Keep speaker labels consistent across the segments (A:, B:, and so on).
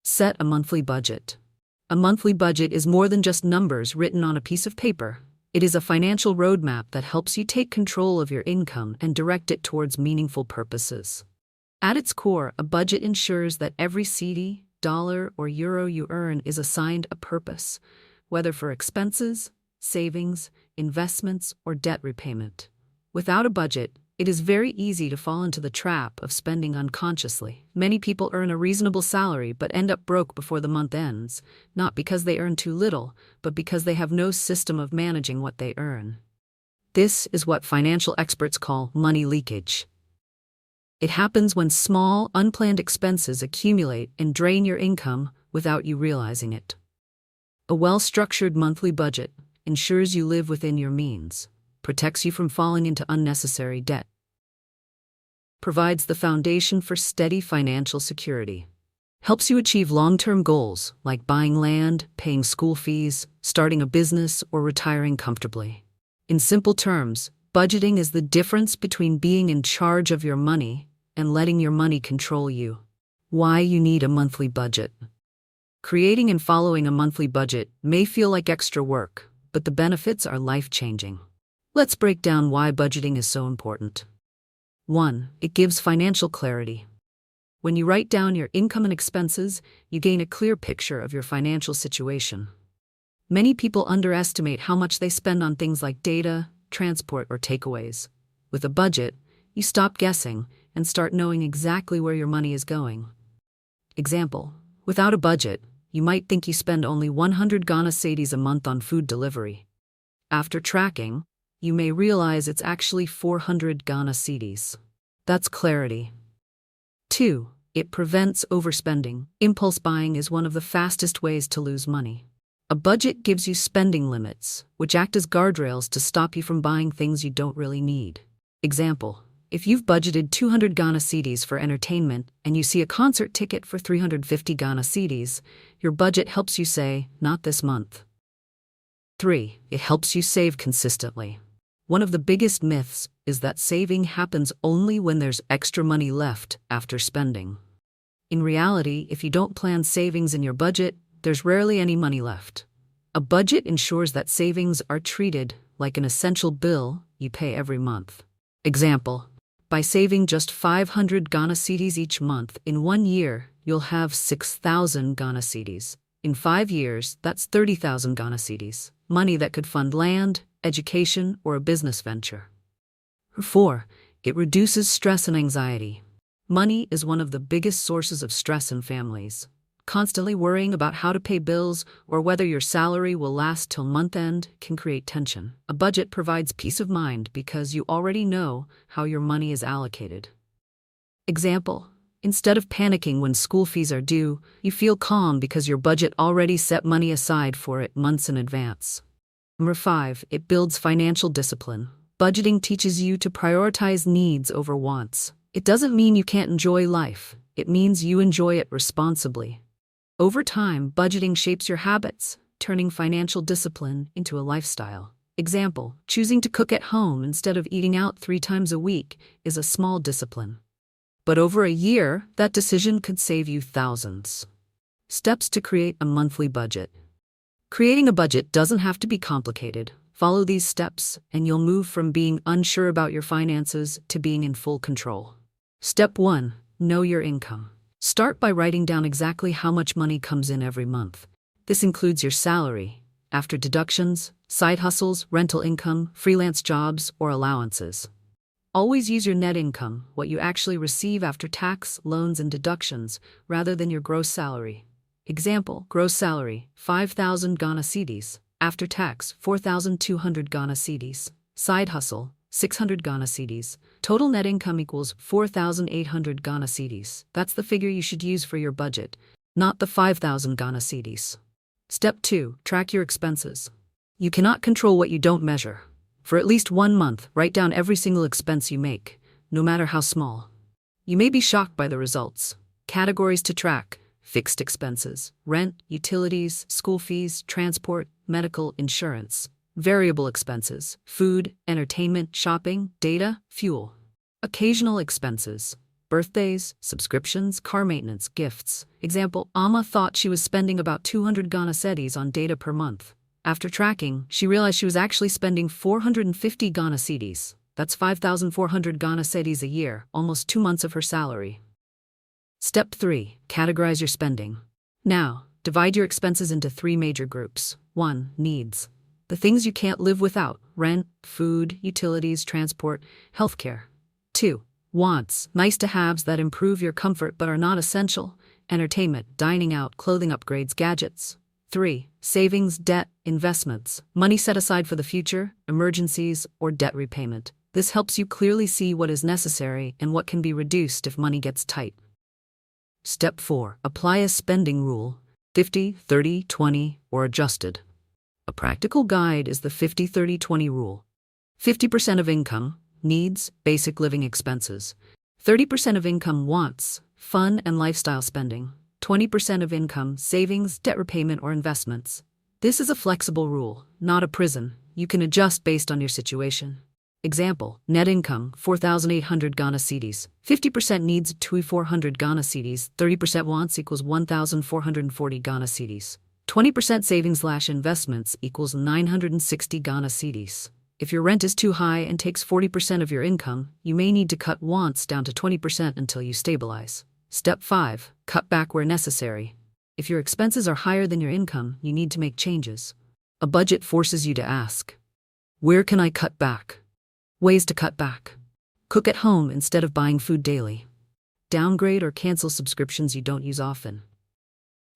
A: Set a monthly budget. A monthly budget is more than just numbers written on a piece of paper. It is a financial roadmap that helps you take control of your income and direct it towards meaningful purposes. At its core, a budget ensures that every cedi, dollar, or euro you earn is assigned a purpose, whether for expenses, savings, investments, or debt repayment. Without a budget, it is very easy to fall into the trap of spending unconsciously. Many people earn a reasonable salary but end up broke before the month ends, not because they earn too little, but because they have no system of managing what they earn. This is what financial experts call money leakage. It happens when small, unplanned expenses accumulate and drain your income without you realizing it. A well-structured monthly budget ensures you live within your means, protects you from falling into unnecessary debt, provides the foundation for steady financial security, helps you achieve long-term goals like buying land, paying school fees, starting a business, or retiring comfortably. In simple terms, budgeting is the difference between being in charge of your money and letting your money control you. Why you need a monthly budget. Creating and following a monthly budget may feel like extra work, but the benefits are life-changing. Let's break down why budgeting is so important. 1. It gives financial clarity. When you write down your income and expenses, you gain a clear picture of your financial situation. Many people underestimate how much they spend on things like data, transport, or takeaways. With a budget, you stop guessing and start knowing exactly where your money is going. Example: without a budget, you might think you spend only 100 Ghana cedis a month on food delivery. After tracking, you may realize it's actually 400 Ghana cedis. That's clarity. 2. It prevents overspending. Impulse buying is one of the fastest ways to lose money. A budget gives you spending limits, which act as guardrails to stop you from buying things you don't really need. Example: if you've budgeted 200 Ghana cedis for entertainment and you see a concert ticket for 350 Ghana cedis, your budget helps you say, not this month. 3. It helps you save consistently. One of the biggest myths is that saving happens only when there's extra money left after spending. In reality, if you don't plan savings in your budget, there's rarely any money left. A budget ensures that savings are treated like an essential bill you pay every month. Example: by saving just 500 Ghana cedis each month in 1 year, you'll have 6,000 Ghana cedis. In 5 years, that's 30,000 Ghana cedis, money that could fund land, education, or a business venture. 4. It reduces stress and anxiety. Money is one of the biggest sources of stress in families. Constantly worrying about how to pay bills or whether your salary will last till month end can create tension. A budget provides peace of mind because you already know how your money is allocated. Example: instead of panicking when school fees are due, you feel calm because your budget already set money aside for it months in advance. Number 5. It builds financial discipline. Budgeting teaches you to prioritize needs over wants. It doesn't mean you can't enjoy life. It means you enjoy it responsibly. Over time, budgeting shapes your habits, turning financial discipline into a lifestyle. Example: choosing to cook at home instead of eating out 3 times a week is a small discipline. But over a year, that decision could save you thousands. Steps to create a monthly budget. Creating a budget doesn't have to be complicated. Follow these steps, and you'll move from being unsure about your finances to being in full control. Step 1. Know your income. Start by writing down exactly how much money comes in every month. This includes your salary, after deductions, side hustles, rental income, freelance jobs, or allowances. Always use your net income, what you actually receive after tax, loans, and deductions, rather than your gross salary. Example: gross salary, 5,000 Ghana cedis. After tax, 4,200 Ghana cedis. Side hustle, 600 Ghana cedis. Total net income equals 4,800 Ghana cedis. That's the figure you should use for your budget, not the 5,000 Ghana cedis. Step 2. Track your expenses. You cannot control what you don't measure. For at least 1 month, write down every single expense you make, no matter how small. You may be shocked by the results. Categories to track: fixed expenses, rent, utilities, school fees, transport, medical, insurance. Variable expenses, food, entertainment, shopping, data, fuel. Occasional expenses, birthdays, subscriptions, car maintenance, gifts. Example, Amma thought she was spending about 200 Ghana cedis on data per month. After tracking, she realized she was actually spending 450 Ghana cedis. That's 5,400 Ghana cedis a year, almost 2 months of her salary. Step 3. Categorize your spending. Now, divide your expenses into 3 major groups. 1. Needs. The things you can't live without: rent, food, utilities, transport, healthcare. 2. Wants, nice-to-haves that improve your comfort but are not essential: entertainment, dining out, clothing upgrades, gadgets. 3. Savings, debt, investments, money set aside for the future, emergencies, or debt repayment. This helps you clearly see what is necessary and what can be reduced if money gets tight. Step 4. Apply a spending rule: 50, 30, 20, or adjusted. A practical guide is the 50-30-20 rule. 50% of income, needs, basic living expenses. 30% of income, wants, fun and lifestyle spending. 20% of income, savings, debt repayment, or investments. This is a flexible rule, not a prison. You can adjust based on your situation. Example, net income, 4,800 Ghana cedis. 50% needs, 2,400 Ghana cedis. 30% wants equals 1,440 Ghana cedis. 20% savings/investments equals 960 Ghana cedis. If your rent is too high and takes 40% of your income, you may need to cut wants down to 20% until you stabilize. Step 5. Cut back where necessary. If your expenses are higher than your income, you need to make changes. A budget forces you to ask, where can I cut back? Ways to cut back: cook at home instead of buying food daily. Downgrade or cancel subscriptions you don't use often.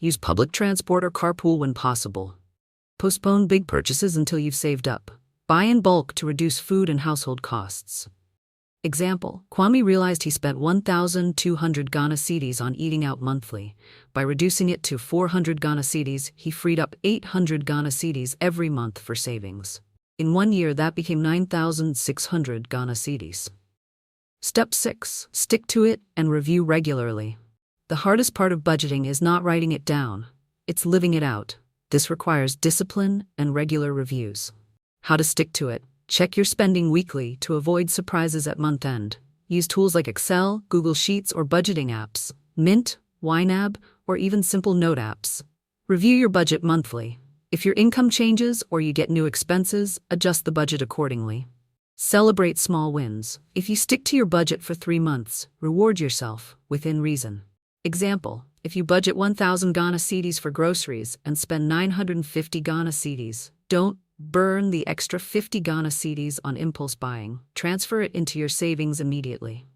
A: Use public transport or carpool when possible. Postpone big purchases until you've saved up. Buy in bulk to reduce food and household costs. Example, Kwame realized he spent 1,200 Ghana cedis on eating out monthly. By reducing it to 400 Ghana cedis, he freed up 800 Ghana cedis every month for savings. In 1 year, that became 9,600 Ghana cedis. Step 6. Stick to it and review regularly. The hardest part of budgeting is not writing it down, it's living it out. This requires discipline and regular reviews. How to stick to it: check your spending weekly to avoid surprises at month end. Use tools like Excel, Google Sheets, or budgeting apps, Mint, YNAB, or even simple note apps. Review your budget monthly. If your income changes or you get new expenses, adjust the budget accordingly. Celebrate small wins. If you stick to your budget for 3 months, reward yourself within reason. Example, if you budget 1,000 Ghana cedis for groceries and spend 950 Ghana cedis, don't burn the extra 50 Ghana cedis on impulse buying. Transfer it into your savings immediately.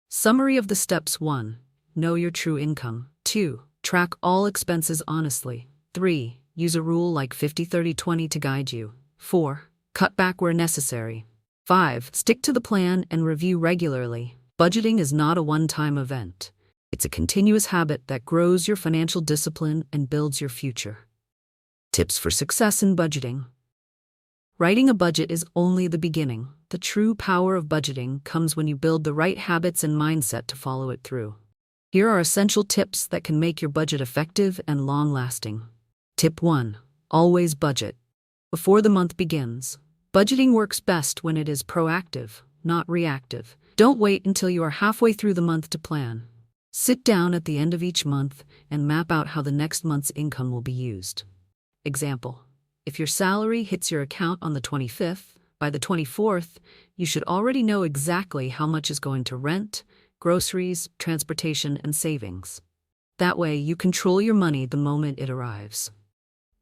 A: Summary of the steps: 1. Know your true income. 2. Track all expenses honestly. 3. Use a rule like 50-30-20 to guide you. 4. Cut back where necessary. 5. Stick to the plan and review regularly. Budgeting is not a one-time event. It's a continuous habit that grows your financial discipline and builds your future. Tips for success in budgeting. Writing a budget is only the beginning. The true power of budgeting comes when you build the right habits and mindset to follow it through. Here are essential tips that can make your budget effective and long-lasting. Tip 1. Always budget. Before the month begins. Budgeting works best when it is proactive, not reactive. Don't wait until you are halfway through the month to plan. Sit down at the end of each month and map out how the next month's income will be used. Example, if your salary hits your account on the 25th, by the 24th, you should already know exactly how much is going to rent, groceries, transportation, and savings. That way, you control your money the moment it arrives.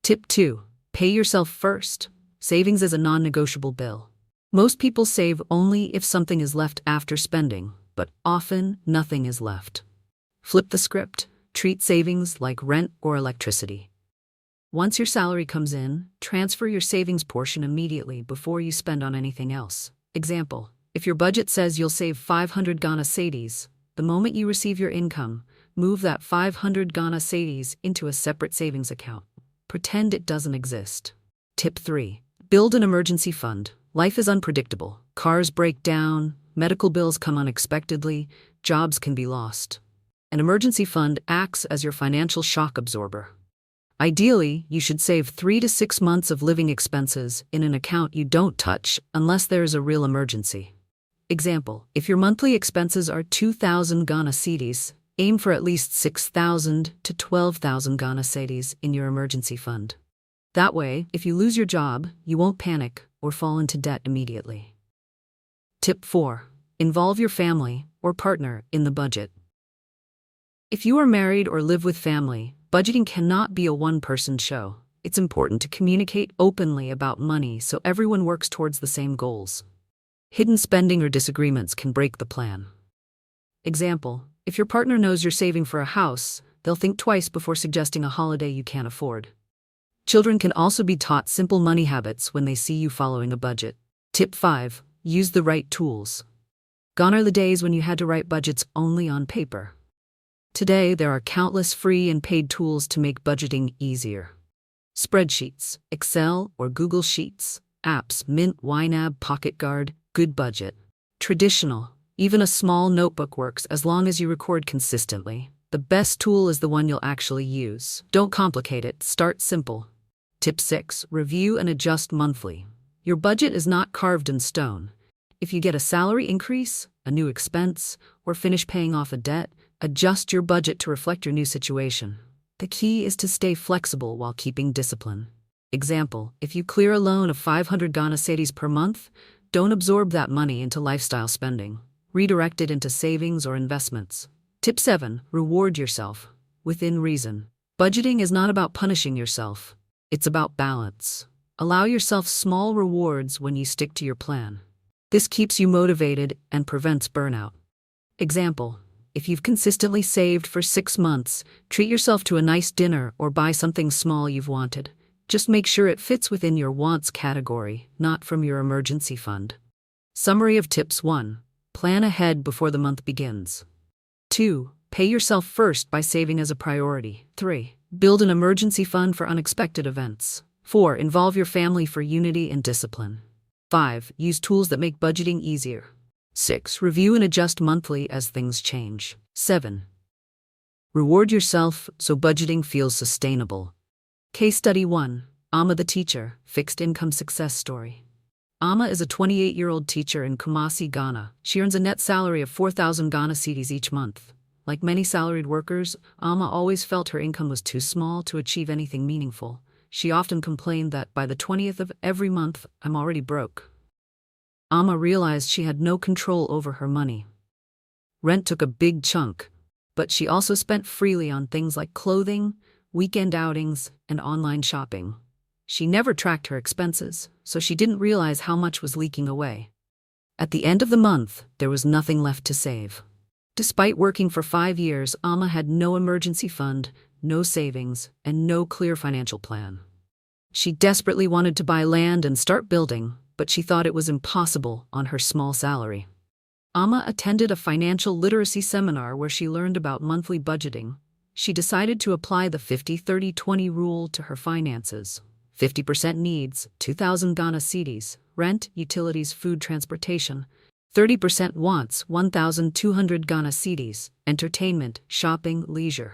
A: Tip 2. Pay yourself first. Savings is a non-negotiable bill. Most people save only if something is left after spending, but often nothing is left. Flip the script. Treat savings like rent or electricity. Once your salary comes in, transfer your savings portion immediately before you spend on anything else. Example, if your budget says you'll save 500 Ghana cedis, the moment you receive your income, move that 500 Ghana cedis into a separate savings account. Pretend it doesn't exist. Tip 3. Build an emergency fund. Life is unpredictable. Cars break down, medical bills come unexpectedly, jobs can be lost. An emergency fund acts as your financial shock absorber. Ideally, you should save 3 to 6 months of living expenses in an account you don't touch unless there is a real emergency. Example, if your monthly expenses are 2,000 Ghana cedis, aim for at least 6,000 to 12,000 Ghana cedis in your emergency fund. That way, if you lose your job, you won't panic or fall into debt immediately. Tip 4. Involve your family or partner in the budget. If you are married or live with family, budgeting cannot be a one-person show. It's important to communicate openly about money so everyone works towards the same goals. Hidden spending or disagreements can break the plan. Example, if your partner knows you're saving for a house, they'll think twice before suggesting a holiday you can't afford. Children can also be taught simple money habits when they see you following a budget. Tip 5. Use the right tools. Gone are the days when you had to write budgets only on paper. Today, there are countless free and paid tools to make budgeting easier. Spreadsheets, Excel or Google Sheets, apps, Mint, YNAB, Pocket Guard, Good Budget. Traditional, even a small notebook works as long as you record consistently. The best tool is the one you'll actually use. Don't complicate it, start simple. Tip 6. Review and adjust monthly. Your budget is not carved in stone. If you get a salary increase, a new expense, or finish paying off a debt, adjust your budget to reflect your new situation. The key is to stay flexible while keeping discipline. Example, if you clear a loan of 500 Ghana cedis per month, don't absorb that money into lifestyle spending. Redirect it into savings or investments. Tip 7. Reward yourself. Within reason. Budgeting is not about punishing yourself. It's about balance. Allow yourself small rewards when you stick to your plan. This keeps you motivated and prevents burnout. Example, if you've consistently saved for 6 months, treat yourself to a nice dinner or buy something small you've wanted. Just make sure it fits within your wants category, not from your emergency fund. Summary of tips 1. Plan ahead before the month begins. 2. Pay yourself first by saving as a priority. 3. Build an emergency fund for unexpected events. 4. Involve your family for unity and discipline. 5. Use tools that make budgeting easier. 6. Review and adjust monthly as things change. 7. Reward yourself so budgeting feels sustainable. Case Study 1. Amma the Teacher, Fixed Income Success Story. Amma is a 28-year-old teacher in Kumasi, Ghana. She earns a net salary of 4,000 Ghana cedis each month. Like many salaried workers, Amma always felt her income was too small to achieve anything meaningful. She often complained that by the 20th of every month, I'm already broke. Amma realized she had no control over her money. Rent took a big chunk, but she also spent freely on things like clothing, weekend outings, and online shopping. She never tracked her expenses, so she didn't realize how much was leaking away. At the end of the month, there was nothing left to save. Despite working for 5 years, Amma had no emergency fund, no savings, and no clear financial plan. She desperately wanted to buy land and start building, but she thought it was impossible on her small salary. Amma attended a financial literacy seminar where she learned about monthly budgeting. She decided to apply the 50-30-20 rule to her finances. 50% needs, 2,000 Ghana cedis, rent, utilities, food, transportation. 30% wants, 1,200 Ghana cedis, entertainment, shopping, leisure.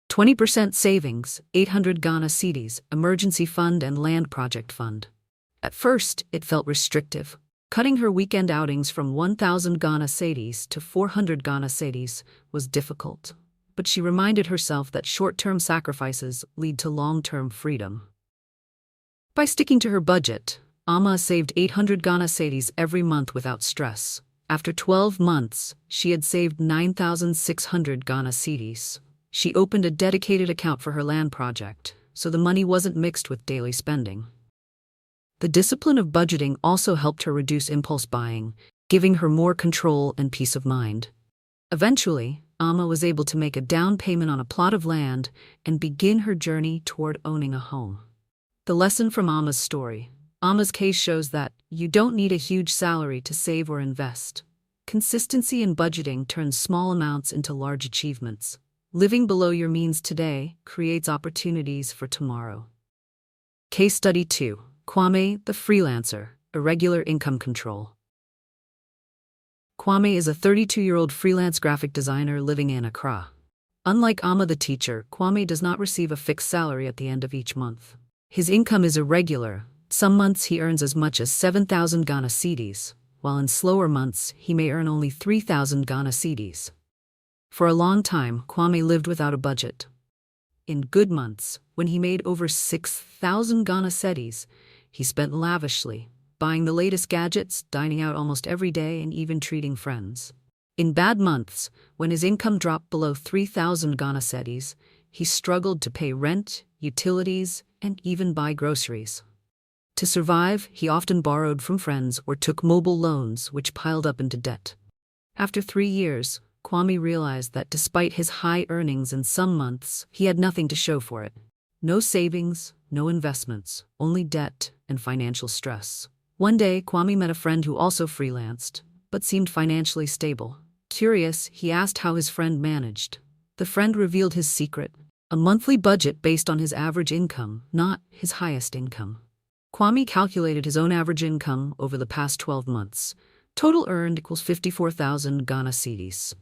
A: 20% savings, 800 Ghana cedis, emergency fund and land project fund. At first, it felt restrictive. Cutting her weekend outings from 1,000 Ghana cedis to 400 Ghana cedis was difficult. But she reminded herself that short-term sacrifices lead to long-term freedom. By sticking to her budget, Amma saved 800 Ghana cedis every month without stress. After 12 months, she had saved 9,600 Ghana cedis. She opened a dedicated account for her land project, so the money wasn't mixed with daily spending. The discipline of budgeting also helped her reduce impulse buying, giving her more control and peace of mind. Eventually, Amma was able to make a down payment on a plot of land and begin her journey toward owning a home. The lesson from Amma's story. Amma's case shows that you don't need a huge salary to save or invest. Consistency in budgeting turns small amounts into large achievements. Living below your means today creates opportunities for tomorrow. Case Study 2. Kwame, the Freelancer, Irregular Income Control. Kwame is a 32-year-old freelance graphic designer living in Accra. Unlike Amma the Teacher, Kwame does not receive a fixed salary at the end of each month. His income is irregular. Some months he earns as much as 7,000 Ghana cedis, while in slower months he may earn only 3,000 Ghana cedis. For a long time, Kwame lived without a budget. In good months, when he made over 6,000 Ghana cedis, he spent lavishly, buying the latest gadgets, dining out almost every day, and even treating friends. In bad months, when his income dropped below 3,000 Ghana cedis, he struggled to pay rent, utilities, and even buy groceries. To survive, he often borrowed from friends or took mobile loans, which piled up into debt. After 3 years, Kwame realized that despite his high earnings in some months, he had nothing to show for it. No savings, no investments, only debt and financial stress. One day, Kwame met a friend who also freelanced, but seemed financially stable. Curious, he asked how his friend managed. The friend revealed his secret: a monthly budget based on his average income, not his highest income. Kwame calculated his own average income over the past 12 months. Total earned equals 54,000 Ghana cedis.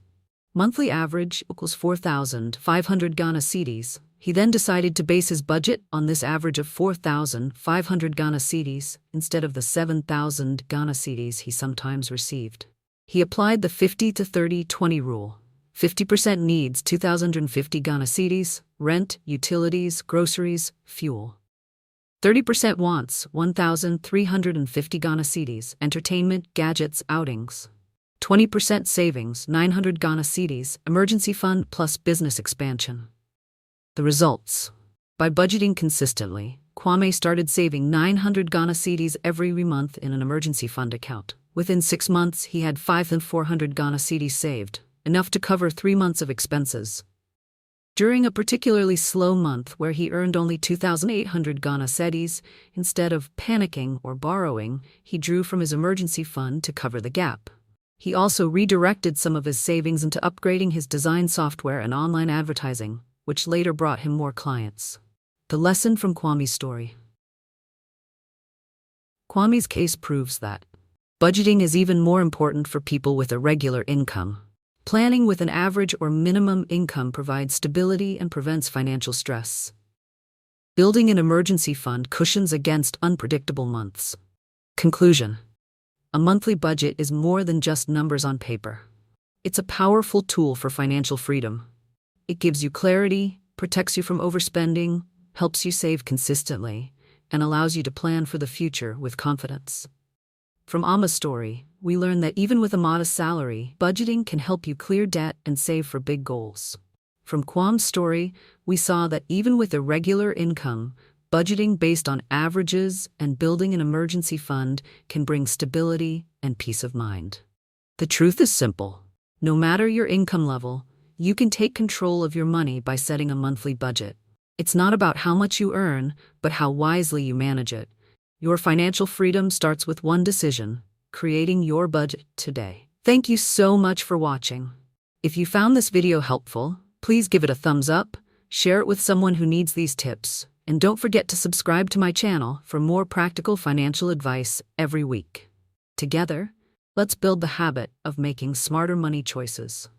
A: Monthly average equals 4,500 Ghana cedis. He then decided to base his budget on this average of 4,500 Ghana cedis instead of the 7,000 Ghana cedis he sometimes received. He applied the 50-30-20 rule. 50% needs 2,050 Ghana cedis, rent, utilities, groceries, fuel. 30% wants 1,350 Ghana cedis, entertainment, gadgets, outings. 20% savings, 900 Ghana cedis, emergency fund plus business expansion. The results: by budgeting consistently, Kwame started saving 900 Ghana cedis every month in an emergency fund account. Within 6 months, he had 5,400 Ghana cedis saved, enough to cover 3 months of expenses. During a particularly slow month where he earned only 2,800 Ghana cedis, instead of panicking or borrowing, he drew from his emergency fund to cover the gap. He also redirected some of his savings into upgrading his design software and online advertising, which later brought him more clients. The lesson from Kwame's story. Kwame's case proves that budgeting is even more important for people with a regular income. Planning with an average or minimum income provides stability and prevents financial stress. Building an emergency fund cushions against unpredictable months. Conclusion: a monthly budget is more than just numbers on paper. It's a powerful tool for financial freedom. It gives you clarity, protects you from overspending, helps you save consistently, and allows you to plan for the future with confidence. From Ama's story, we learn that even with a modest salary, budgeting can help you clear debt and save for big goals. From Kwame's story, we saw that even with a regular income, budgeting based on averages and building an emergency fund can bring stability and peace of mind. The truth is simple. No matter your income level, you can take control of your money by setting a monthly budget. It's not about how much you earn, but how wisely you manage it. Your financial freedom starts with one decision: creating your budget today. Thank you so much for watching. If you found this video helpful, please give it a thumbs up, share it with someone who needs these tips, and don't forget to subscribe to my channel for more practical financial advice every week. Together, let's build the habit of making smarter money choices.